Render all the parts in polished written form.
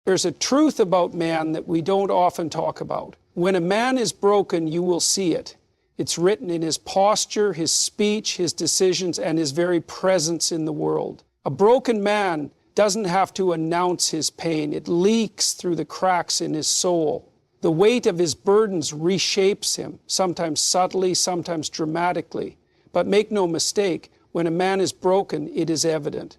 There's a truth about man that we don't often talk about. When a man is broken, you will see it. It's written in his posture, his speech, his decisions, and his very presence in the world. A broken man doesn't have to announce his pain. It leaks through the cracks in his soul. The weight of his burdens reshapes him, sometimes subtly, sometimes dramatically. But make no mistake, when a man is broken, it is evident.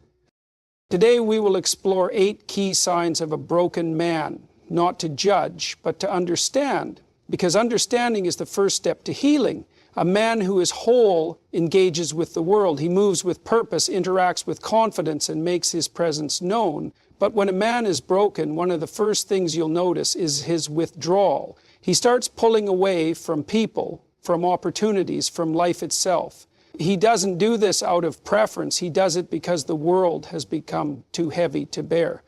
Today we will explore 8 key signs of a broken man, not to judge, but to understand, because understanding is the first step to healing. A man who is whole engages with the world. He moves with purpose, interacts with confidence, and makes his presence known. But when a man is broken, one of the first things you'll notice is his withdrawal. He starts pulling away from people, from opportunities, from life itself. He doesn't do this out of preference. He does it because the world has become too heavy to bear.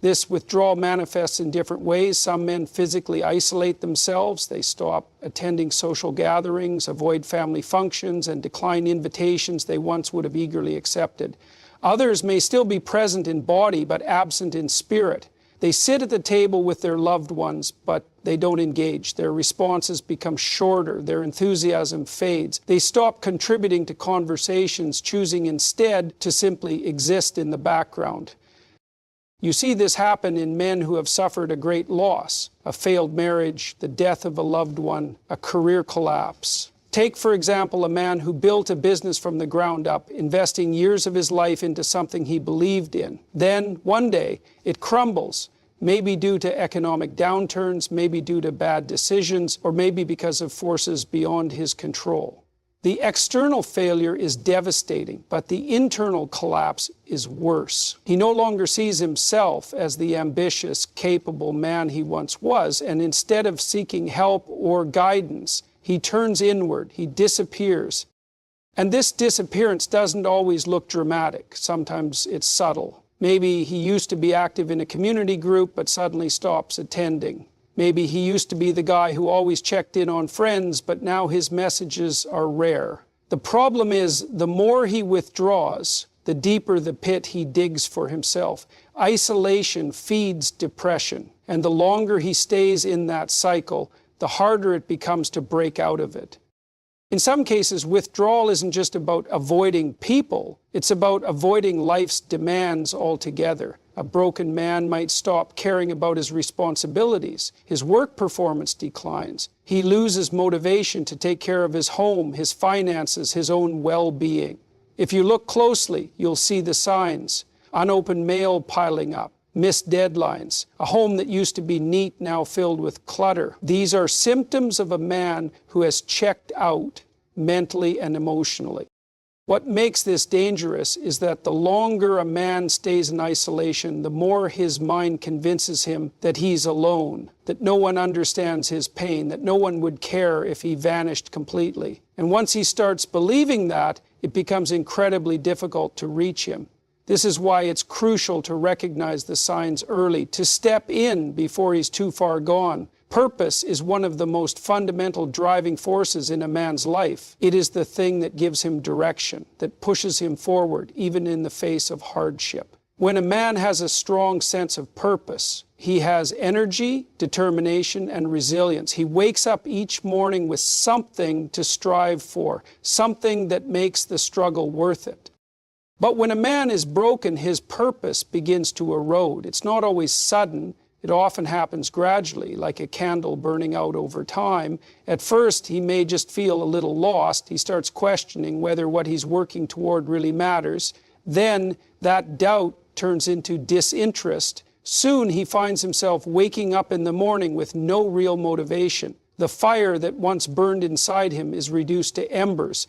This withdrawal manifests in different ways. Some men physically isolate themselves. They stop attending social gatherings, avoid family functions, and decline invitations they once would have eagerly accepted. Others may still be present in body, but absent in spirit. They sit at the table with their loved ones, but they don't engage. Their responses become shorter. Their enthusiasm fades. They stop contributing to conversations, choosing instead to simply exist in the background. You see this happen in men who have suffered a great loss, a failed marriage, the death of a loved one, a career collapse. Take, for example, a man who built a business from the ground up, investing years of his life into something he believed in. Then, one day, it crumbles, maybe due to economic downturns, maybe due to bad decisions, or maybe because of forces beyond his control. The external failure is devastating, but the internal collapse is worse. He no longer sees himself as the ambitious, capable man he once was, and instead of seeking help or guidance, he turns inward, he disappears. And this disappearance doesn't always look dramatic. Sometimes it's subtle. Maybe he used to be active in a community group, but suddenly stops attending. Maybe he used to be the guy who always checked in on friends, but now his messages are rare. The problem is, the more he withdraws, the deeper the pit he digs for himself. Isolation feeds depression, and the longer he stays in that cycle, the harder it becomes to break out of it. In some cases, withdrawal isn't just about avoiding people, it's about avoiding life's demands altogether. A broken man might stop caring about his responsibilities. His work performance declines. He loses motivation to take care of his home, his finances, his own well-being. If you look closely, you'll see the signs. Unopened mail piling up. Missed deadlines, a home that used to be neat now filled with clutter. These are symptoms of a man who has checked out mentally and emotionally. What makes this dangerous is that the longer a man stays in isolation, the more his mind convinces him that he's alone, that no one understands his pain, that no one would care if he vanished completely. And once he starts believing that, it becomes incredibly difficult to reach him. This is why it's crucial to recognize the signs early, to step in before he's too far gone. Purpose is one of the most fundamental driving forces in a man's life. It is the thing that gives him direction, that pushes him forward, even in the face of hardship. When a man has a strong sense of purpose, he has energy, determination, and resilience. He wakes up each morning with something to strive for, something that makes the struggle worth it. But when a man is broken, his purpose begins to erode. It's not always sudden. It often happens gradually, like a candle burning out over time. At first, he may just feel a little lost. He starts questioning whether what he's working toward really matters. Then that doubt turns into disinterest. Soon he finds himself waking up in the morning with no real motivation. The fire that once burned inside him is reduced to embers.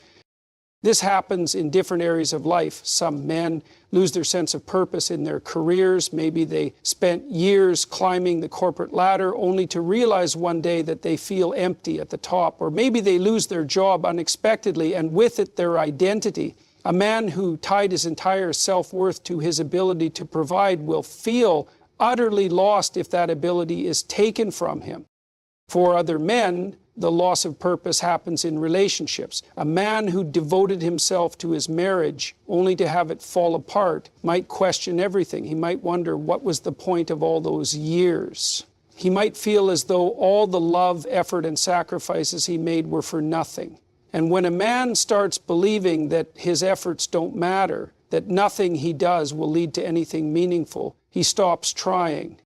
This happens in different areas of life. Some men lose their sense of purpose in their careers. Maybe they spent years climbing the corporate ladder only to realize one day that they feel empty at the top. Or maybe they lose their job unexpectedly and with it their identity. A man who tied his entire self-worth to his ability to provide will feel utterly lost if that ability is taken from him. For other men, the loss of purpose happens in relationships. A man who devoted himself to his marriage only to have it fall apart might question everything. He might wonder, what was the point of all those years? He might feel as though all the love, effort, and sacrifices he made were for nothing. And when a man starts believing that his efforts don't matter, that nothing he does will lead to anything meaningful, he stops trying.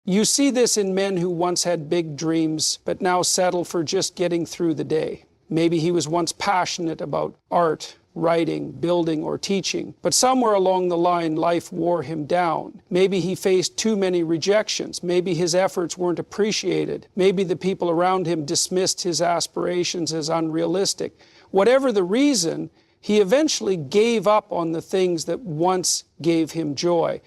You see this in men who once had big dreams, but now settle for just getting through the day. Maybe he was once passionate about art, writing, building, or teaching, but somewhere along the line, life wore him down. Maybe he faced too many rejections. Maybe his efforts weren't appreciated. Maybe the people around him dismissed his aspirations as unrealistic. Whatever the reason, he eventually gave up on the things that once gave him joy.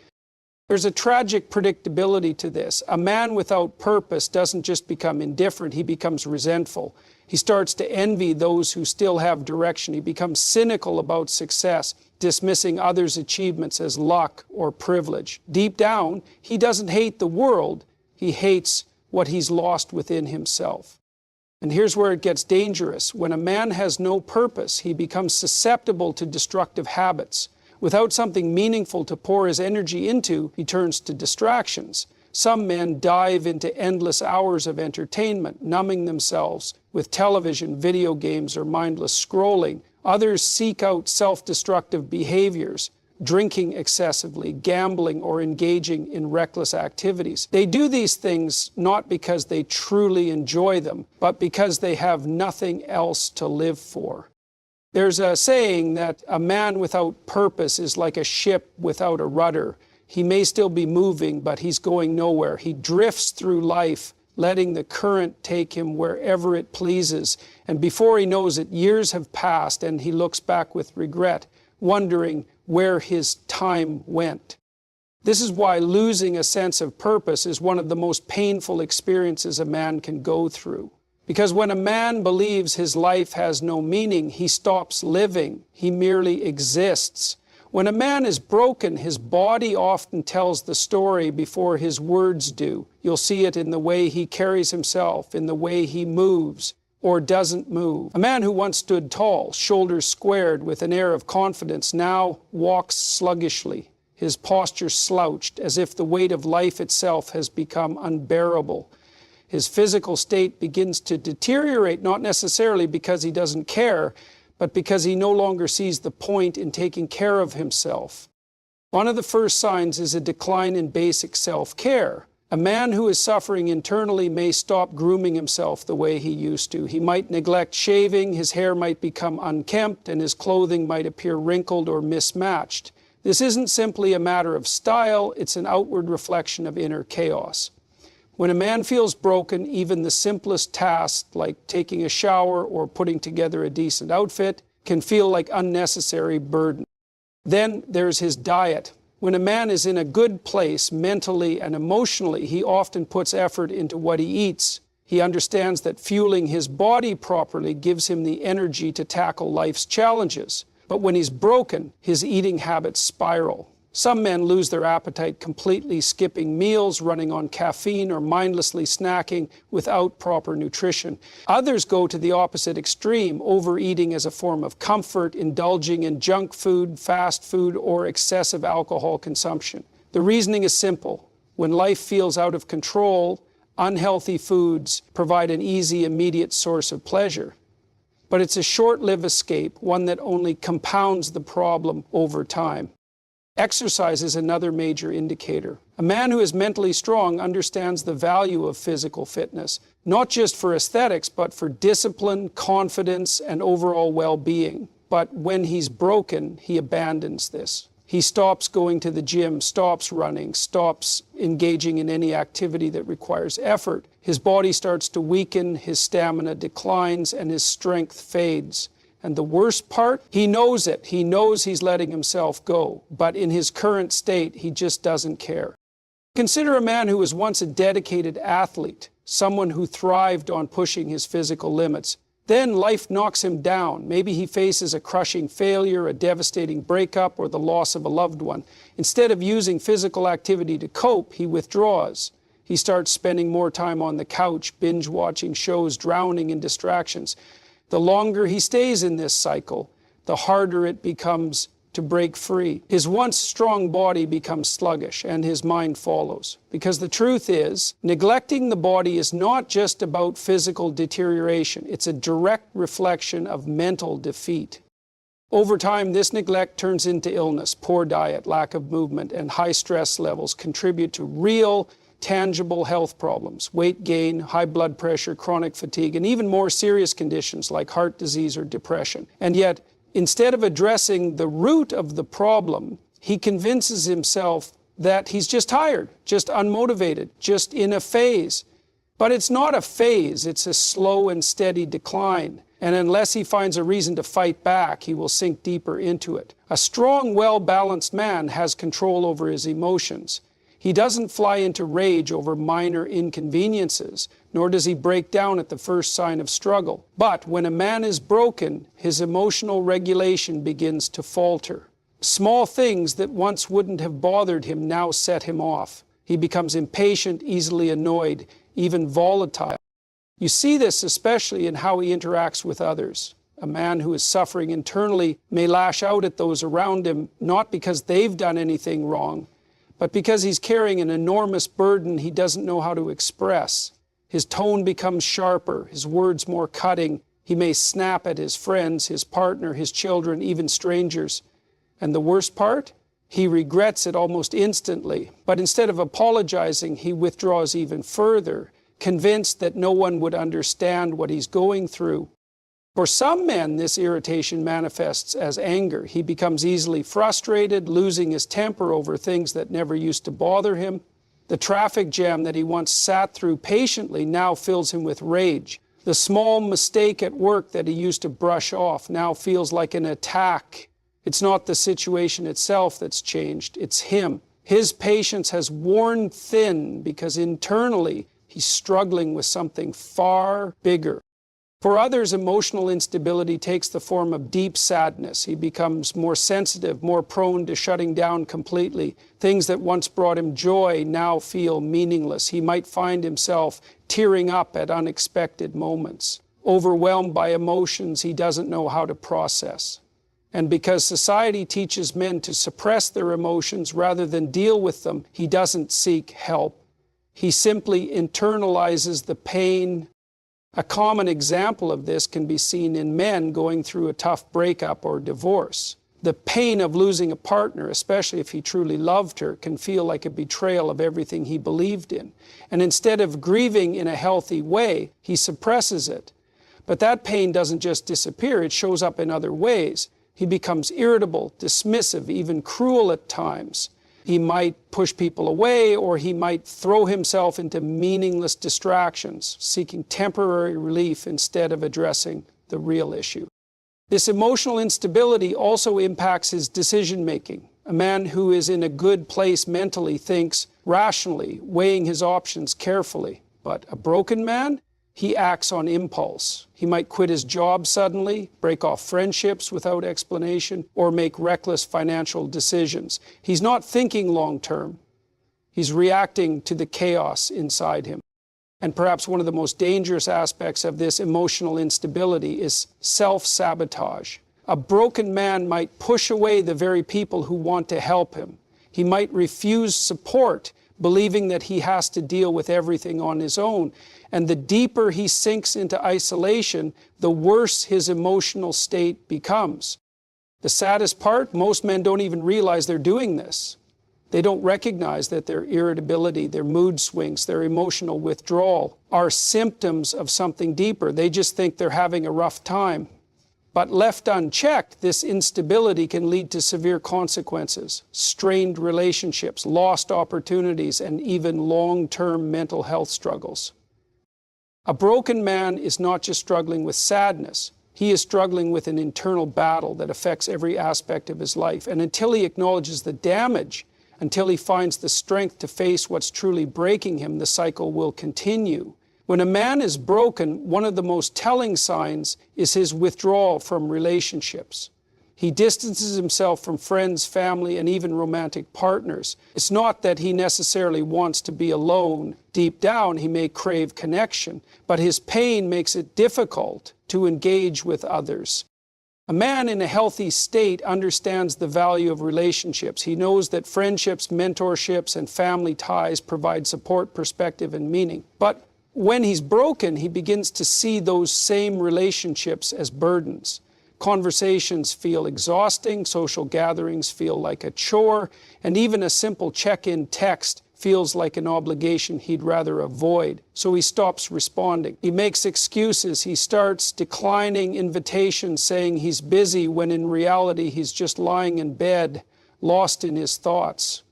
There's a tragic predictability to this. A man without purpose doesn't just become indifferent, he becomes resentful. He starts to envy those who still have direction. He becomes cynical about success, dismissing others' achievements as luck or privilege. Deep down, he doesn't hate the world, he hates what he's lost within himself. And here's where it gets dangerous. When a man has no purpose, he becomes susceptible to destructive habits. Without something meaningful to pour his energy into, he turns to distractions. Some men dive into endless hours of entertainment, numbing themselves with television, video games, or mindless scrolling. Others seek out self-destructive behaviors, drinking excessively, gambling, or engaging in reckless activities. They do these things not because they truly enjoy them, but because they have nothing else to live for. There's a saying that a man without purpose is like a ship without a rudder. He may still be moving, but he's going nowhere. He drifts through life, letting the current take him wherever it pleases. And before he knows it, years have passed, and he looks back with regret, wondering where his time went. This is why losing a sense of purpose is one of the most painful experiences a man can go through. Because when a man believes his life has no meaning, he stops living. He merely exists. When a man is broken, his body often tells the story before his words do. You'll see it in the way he carries himself, in the way he moves or doesn't move. A man who once stood tall, shoulders squared with an air of confidence, now walks sluggishly, his posture slouched, as if the weight of life itself has become unbearable. His physical state begins to deteriorate, not necessarily because he doesn't care, but because he no longer sees the point in taking care of himself. One of the first signs is a decline in basic self-care. A man who is suffering internally may stop grooming himself the way he used to. He might neglect shaving, his hair might become unkempt, and his clothing might appear wrinkled or mismatched. This isn't simply a matter of style, it's an outward reflection of inner chaos. When a man feels broken, even the simplest tasks, like taking a shower or putting together a decent outfit, can feel like unnecessary burden. Then there's his diet. When a man is in a good place mentally and emotionally, he often puts effort into what he eats. He understands that fueling his body properly gives him the energy to tackle life's challenges. But when he's broken, his eating habits spiral. Some men lose their appetite completely, skipping meals, running on caffeine, or mindlessly snacking without proper nutrition. Others go to the opposite extreme, overeating as a form of comfort, indulging in junk food, fast food, or excessive alcohol consumption. The reasoning is simple. When life feels out of control, unhealthy foods provide an easy, immediate source of pleasure. But it's a short-lived escape, one that only compounds the problem over time. Exercise is another major indicator. A man who is mentally strong understands the value of physical fitness, not just for aesthetics, but for discipline, confidence, and overall well-being. But when he's broken, he abandons this. He stops going to the gym, stops running, stops engaging in any activity that requires effort. His body starts to weaken, his stamina declines, and his strength fades. And the worst part, he knows it. He knows he's letting himself go. But in his current state, he just doesn't care. Consider a man who was once a dedicated athlete, someone who thrived on pushing his physical limits. Then life knocks him down. Maybe he faces a crushing failure, a devastating breakup, or the loss of a loved one. Instead of using physical activity to cope, he withdraws. He starts spending more time on the couch, binge-watching shows, drowning in distractions. The longer he stays in this cycle, the harder it becomes to break free. His once strong body becomes sluggish, and his mind follows. Because the truth is, neglecting the body is not just about physical deterioration. It's a direct reflection of mental defeat. Over time, this neglect turns into illness. Poor diet, lack of movement, and high stress levels contribute to real, tangible health problems: weight gain, high blood pressure, chronic fatigue, and even more serious conditions like heart disease or depression. And yet, instead of addressing the root of the problem, he convinces himself that he's just tired, just unmotivated, just in a phase. But it's not a phase, it's a slow and steady decline. And unless he finds a reason to fight back, he will sink deeper into it. A strong, well-balanced man has control over his emotions. He doesn't fly into rage over minor inconveniences, nor does he break down at the first sign of struggle. But when a man is broken, his emotional regulation begins to falter. Small things that once wouldn't have bothered him now set him off. He becomes impatient, easily annoyed, even volatile. You see this especially in how he interacts with others. A man who is suffering internally may lash out at those around him, not because they've done anything wrong, but because he's carrying an enormous burden he doesn't know how to express. His tone becomes sharper, his words more cutting. He may snap at his friends, his partner, his children, even strangers. And the worst part? He regrets it almost instantly. But instead of apologizing, he withdraws even further, convinced that no one would understand what he's going through. For some men, this irritation manifests as anger. He becomes easily frustrated, losing his temper over things that never used to bother him. The traffic jam that he once sat through patiently now fills him with rage. The small mistake at work that he used to brush off now feels like an attack. It's not the situation itself that's changed, it's him. His patience has worn thin because internally he's struggling with something far bigger. For others, emotional instability takes the form of deep sadness. He becomes more sensitive, more prone to shutting down completely. Things that once brought him joy now feel meaningless. He might find himself tearing up at unexpected moments, overwhelmed by emotions he doesn't know how to process. And because society teaches men to suppress their emotions rather than deal with them, he doesn't seek help. He simply internalizes the pain. A common example of this can be seen in men going through a tough breakup or divorce. The pain of losing a partner, especially if he truly loved her, can feel like a betrayal of everything he believed in. And instead of grieving in a healthy way, he suppresses it. But that pain doesn't just disappear, it shows up in other ways. He becomes irritable, dismissive, even cruel at times. He might push people away, or he might throw himself into meaningless distractions, seeking temporary relief instead of addressing the real issue. This emotional instability also impacts his decision-making. A man who is in a good place mentally thinks rationally, weighing his options carefully. But a broken man? He acts on impulse. He might quit his job suddenly, break off friendships without explanation, or make reckless financial decisions. He's not thinking long-term. He's reacting to the chaos inside him. And perhaps one of the most dangerous aspects of this emotional instability is self-sabotage. A broken man might push away the very people who want to help him. He might refuse support, believing that he has to deal with everything on his own. And the deeper he sinks into isolation, the worse his emotional state becomes. The saddest part, most men don't even realize they're doing this. They don't recognize that their irritability, their mood swings, their emotional withdrawal are symptoms of something deeper. They just think they're having a rough time. But left unchecked, this instability can lead to severe consequences: strained relationships, lost opportunities, and even long-term mental health struggles. A broken man is not just struggling with sadness. He is struggling with an internal battle that affects every aspect of his life. And until he acknowledges the damage, until he finds the strength to face what's truly breaking him, the cycle will continue. When a man is broken, one of the most telling signs is his withdrawal from relationships. He distances himself from friends, family, and even romantic partners. It's not that he necessarily wants to be alone. Deep down, he may crave connection, but his pain makes it difficult to engage with others. A man in a healthy state understands the value of relationships. He knows that friendships, mentorships, and family ties provide support, perspective, and meaning. But when he's broken, he begins to see those same relationships as burdens. Conversations feel exhausting, social gatherings feel like a chore, and even a simple check-in text feels like an obligation he'd rather avoid. So he stops responding. He makes excuses. He starts declining invitations, saying he's busy when in reality he's just lying in bed, lost in his thoughts.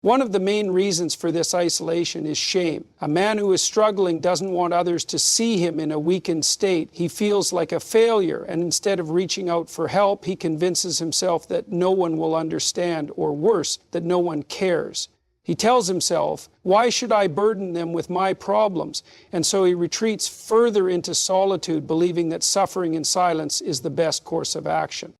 One of the main reasons for this isolation is shame. A man who is struggling doesn't want others to see him in a weakened state. He feels like a failure, and instead of reaching out for help, he convinces himself that no one will understand, or worse, that no one cares. He tells himself, why should I burden them with my problems? And so he retreats further into solitude, believing that suffering in silence is the best course of action.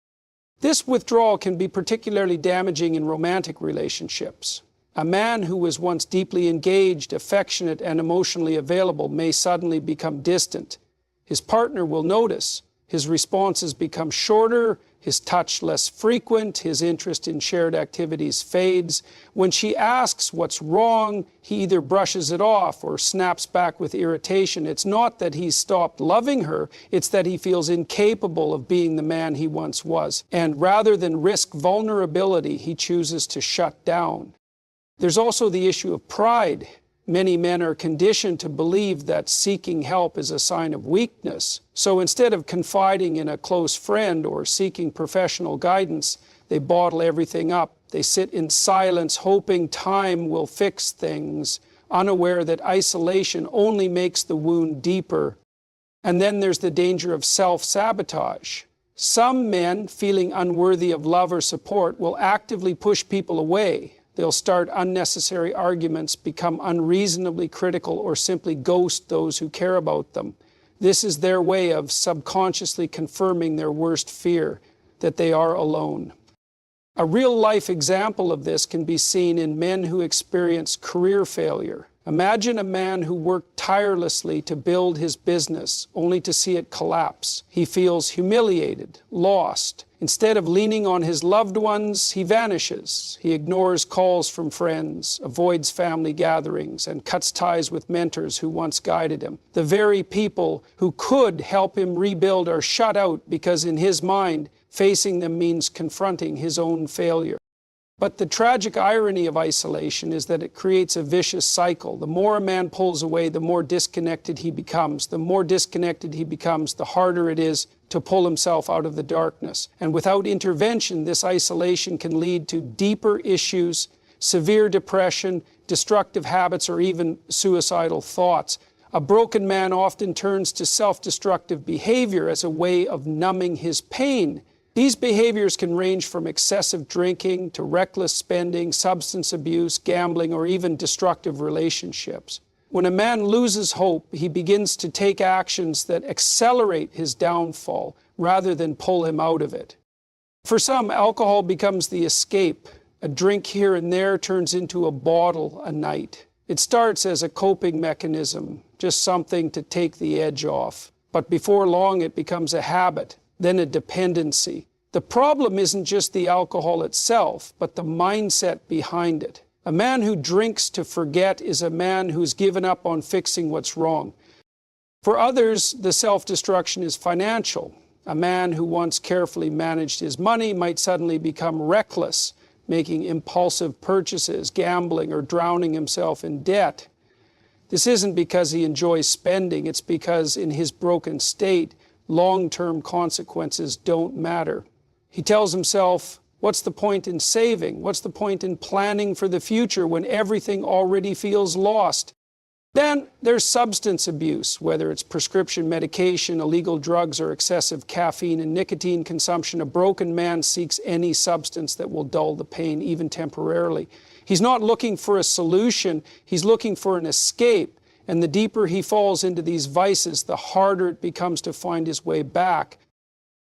This withdrawal can be particularly damaging in romantic relationships. A man who was once deeply engaged, affectionate, and emotionally available may suddenly become distant. His partner will notice. His responses become shorter, his touch less frequent, his interest in shared activities fades. When she asks what's wrong, he either brushes it off or snaps back with irritation. It's not that he's stopped loving her, it's that he feels incapable of being the man he once was. And rather than risk vulnerability, he chooses to shut down. There's also the issue of pride. Many men are conditioned to believe that seeking help is a sign of weakness. So instead of confiding in a close friend or seeking professional guidance, they bottle everything up. They sit in silence, hoping time will fix things, unaware that isolation only makes the wound deeper. And then there's the danger of self-sabotage. Some men, feeling unworthy of love or support, will actively push people away. They'll start unnecessary arguments, become unreasonably critical, or simply ghost those who care about them. This is their way of subconsciously confirming their worst fear, that they are alone. A real-life example of this can be seen in men who experience career failure. Imagine a man who worked tirelessly to build his business, only to see it collapse. He feels humiliated, lost. Instead of leaning on his loved ones, he vanishes. He ignores calls from friends, avoids family gatherings, and cuts ties with mentors who once guided him. The very people who could help him rebuild are shut out because in his mind, facing them means confronting his own failure. But the tragic irony of isolation is that it creates a vicious cycle. The more a man pulls away, the more disconnected he becomes. The more disconnected he becomes, the harder it is to pull himself out of the darkness. And without intervention, this isolation can lead to deeper issues, severe depression, destructive habits, or even suicidal thoughts. A broken man often turns to self-destructive behavior as a way of numbing his pain. These behaviors can range from excessive drinking to reckless spending, substance abuse, gambling, or even destructive relationships. When a man loses hope, he begins to take actions that accelerate his downfall rather than pull him out of it. For some, alcohol becomes the escape. A drink here and there turns into a bottle a night. It starts as a coping mechanism, just something to take the edge off. But before long, it becomes a habit, then a dependency. The problem isn't just the alcohol itself, but the mindset behind it. A man who drinks to forget is a man who's given up on fixing what's wrong. For others, the self-destruction is financial. A man who once carefully managed his money might suddenly become reckless, making impulsive purchases, gambling, or drowning himself in debt. This isn't because he enjoys spending, it's because in his broken state, long-term consequences don't matter. He tells himself, what's the point in saving? What's the point in planning for the future when everything already feels lost? Then there's substance abuse, whether it's prescription medication, illegal drugs, or excessive caffeine and nicotine consumption. A broken man seeks any substance that will dull the pain, even temporarily. He's not looking for a solution, he's looking for an escape. And the deeper he falls into these vices, the harder it becomes to find his way back.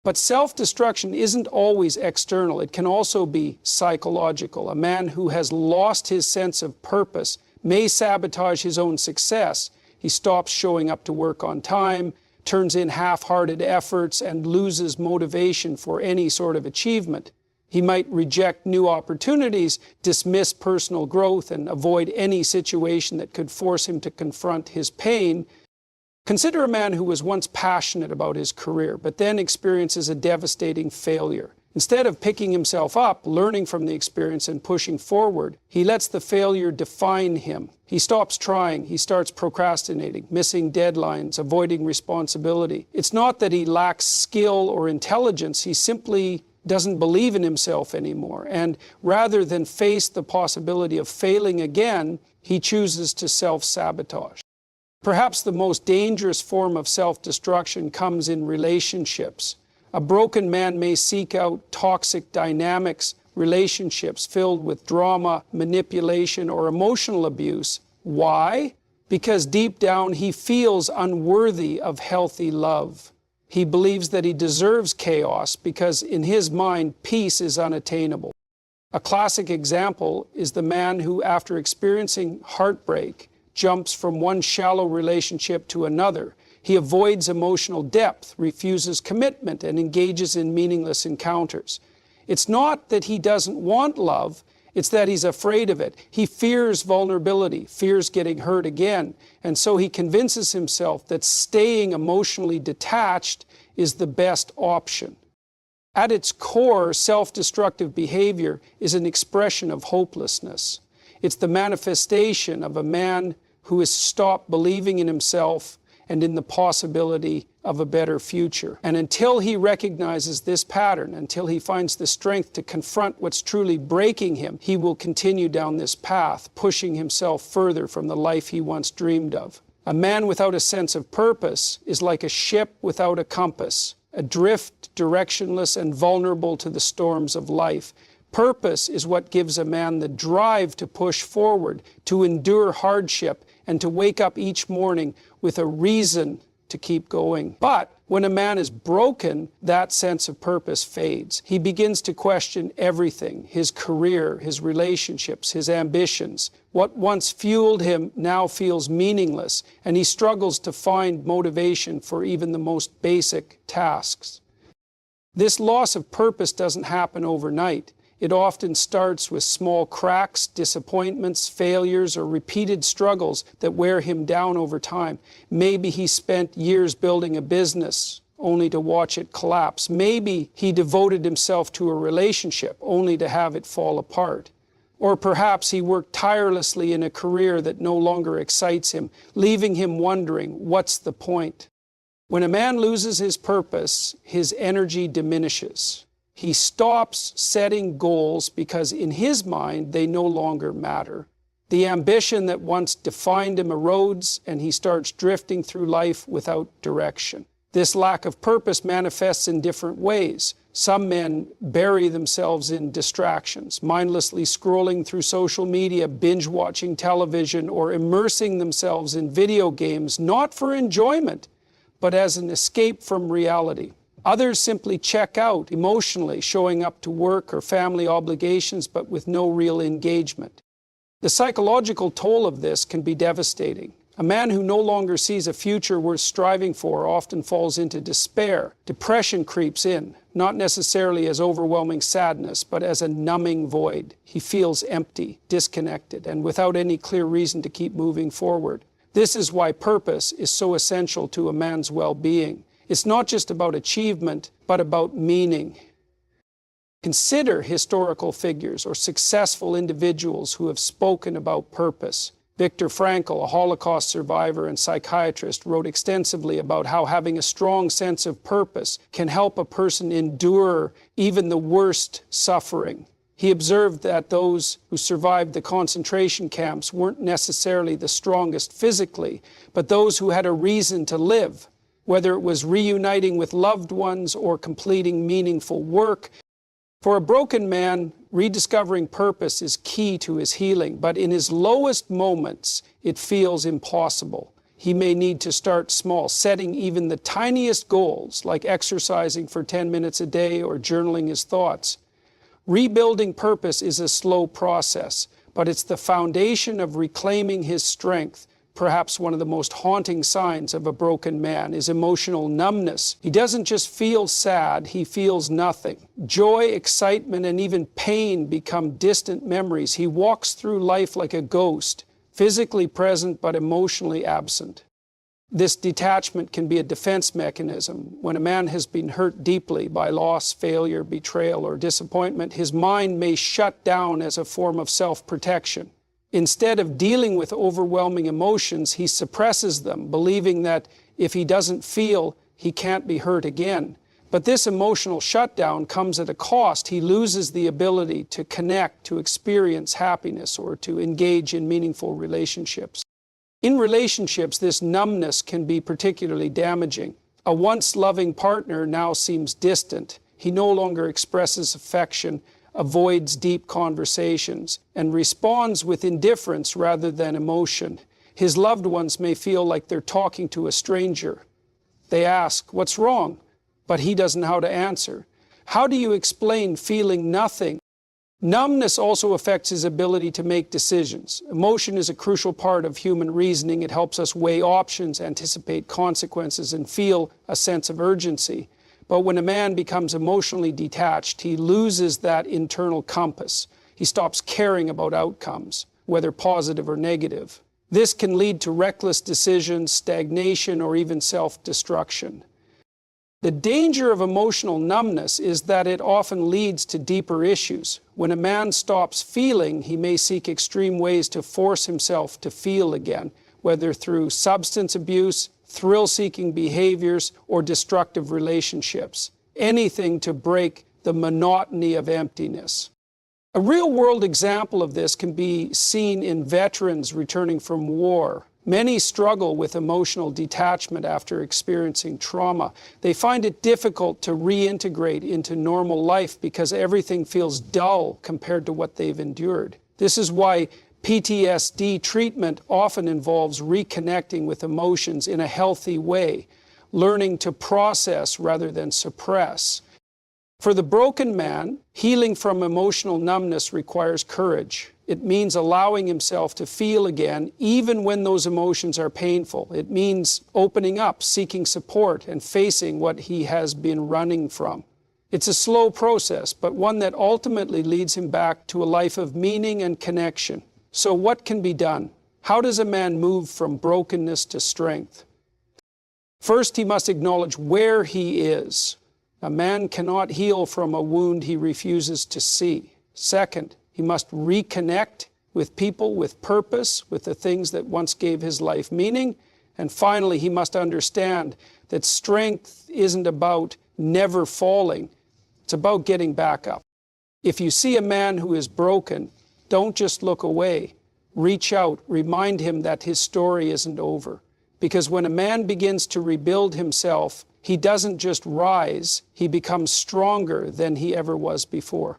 But self-destruction isn't always external. It can also be psychological. A man who has lost his sense of purpose may sabotage his own success. He stops showing up to work on time, turns in half-hearted efforts, and loses motivation for any sort of achievement. He might reject new opportunities, dismiss personal growth, and avoid any situation that could force him to confront his pain. Consider a man who was once passionate about his career, but then experiences a devastating failure. Instead of picking himself up, learning from the experience, and pushing forward, he lets the failure define him. He stops trying, he starts procrastinating, missing deadlines, avoiding responsibility. It's not that he lacks skill or intelligence, he simply doesn't believe in himself anymore. And rather than face the possibility of failing again, he chooses to self-sabotage. Perhaps the most dangerous form of self-destruction comes in relationships. A broken man may seek out toxic dynamics, relationships filled with drama, manipulation, or emotional abuse. Why? Because deep down he feels unworthy of healthy love. He believes that he deserves chaos because in his mind, peace is unattainable. A classic example is the man who, after experiencing heartbreak, jumps from one shallow relationship to another. He avoids emotional depth, refuses commitment, and engages in meaningless encounters. It's not that he doesn't want love, it's that he's afraid of it. He fears vulnerability, fears getting hurt again, and so he convinces himself that staying emotionally detached is the best option. At its core, self-destructive behavior is an expression of hopelessness. It's the manifestation of a man who has stopped believing in himself and in the possibility of a better future. And until he recognizes this pattern, until he finds the strength to confront what's truly breaking him, he will continue down this path, pushing himself further from the life he once dreamed of. A man without a sense of purpose is like a ship without a compass, adrift, directionless, and vulnerable to the storms of life. Purpose is what gives a man the drive to push forward, to endure hardship, and to wake up each morning with a reason to keep going. But when a man is broken, that sense of purpose fades. He begins to question everything: his career, his relationships, his ambitions. What once fueled him now feels meaningless, and he struggles to find motivation for even the most basic tasks. This loss of purpose doesn't happen overnight. It often starts with small cracks, disappointments, failures, or repeated struggles that wear him down over time. Maybe he spent years building a business only to watch it collapse. Maybe he devoted himself to a relationship only to have it fall apart. Or perhaps he worked tirelessly in a career that no longer excites him, leaving him wondering, what's the point? When a man loses his purpose, his energy diminishes. He stops setting goals because in his mind they no longer matter. The ambition that once defined him erodes, and he starts drifting through life without direction. This lack of purpose manifests in different ways. Some men bury themselves in distractions, mindlessly scrolling through social media, binge-watching television, or immersing themselves in video games, not for enjoyment, but as an escape from reality. Others simply check out emotionally, showing up to work or family obligations, but with no real engagement. The psychological toll of this can be devastating. A man who no longer sees a future worth striving for often falls into despair. Depression creeps in, not necessarily as overwhelming sadness, but as a numbing void. He feels empty, disconnected, and without any clear reason to keep moving forward. This is why purpose is so essential to a man's well-being. It's not just about achievement, but about meaning. Consider historical figures or successful individuals who have spoken about purpose. Viktor Frankl, a Holocaust survivor and psychiatrist, wrote extensively about how having a strong sense of purpose can help a person endure even the worst suffering. He observed that those who survived the concentration camps weren't necessarily the strongest physically, but those who had a reason to live. Whether it was reuniting with loved ones or completing meaningful work. For a broken man, rediscovering purpose is key to his healing, but in his lowest moments, it feels impossible. he may need to start small, setting even the tiniest goals, like exercising for 10 minutes a day or journaling his thoughts. Rebuilding purpose is a slow process, but it's the foundation of reclaiming his strength. Perhaps one of the most haunting signs of a broken man is emotional numbness. He doesn't just feel sad, he feels nothing. Joy, excitement, and even pain become distant memories. He walks through life like a ghost, physically present but emotionally absent. This detachment can be a defense mechanism. When a man has been hurt deeply by loss, failure, betrayal, or disappointment, his mind may shut down as a form of self-protection. Instead of dealing with overwhelming emotions, he suppresses them, believing that if he doesn't feel, he can't be hurt again. But this emotional shutdown comes at a cost. He loses the ability to connect, to experience happiness, or to engage in meaningful relationships. In relationships, this numbness can be particularly damaging. A once loving partner now seems distant. He no longer expresses affection, avoids deep conversations, and responds with indifference rather than emotion. His loved ones may feel like they're talking to a stranger. They ask, "What's wrong?" But he doesn't know how to answer. How do you explain feeling nothing? Numbness also affects his ability to make decisions. Emotion is a crucial part of human reasoning. It helps us weigh options, anticipate consequences, and feel a sense of urgency. But when a man becomes emotionally detached, he loses that internal compass. He stops caring about outcomes, whether positive or negative. This can lead to reckless decisions, stagnation, or even self-destruction. The danger of emotional numbness is that it often leads to deeper issues. When a man stops feeling, he may seek extreme ways to force himself to feel again, whether through substance abuse, thrill-seeking behaviors, or destructive relationships. Anything to break the monotony of emptiness. A real-world example of this can be seen in veterans returning from war. Many struggle with emotional detachment after experiencing trauma. They find it difficult to reintegrate into normal life because everything feels dull compared to what they've endured. This is why PTSD treatment often involves reconnecting with emotions in a healthy way, learning to process rather than suppress. For the broken man, healing from emotional numbness requires courage. It means allowing himself to feel again, even when those emotions are painful. It means opening up, seeking support, and facing what he has been running from. It's a slow process, but one that ultimately leads him back to a life of meaning and connection. So what can be done? How does a man move from brokenness to strength? First, he must acknowledge where he is. A man cannot heal from a wound he refuses to see. Second, he must reconnect with people with purpose, with the things that once gave his life meaning. And finally, he must understand that strength isn't about never falling. It's about getting back up. If you see a man who is broken, don't just look away. Reach out, remind him that his story isn't over. Because when a man begins to rebuild himself, he doesn't just rise, he becomes stronger than he ever was before.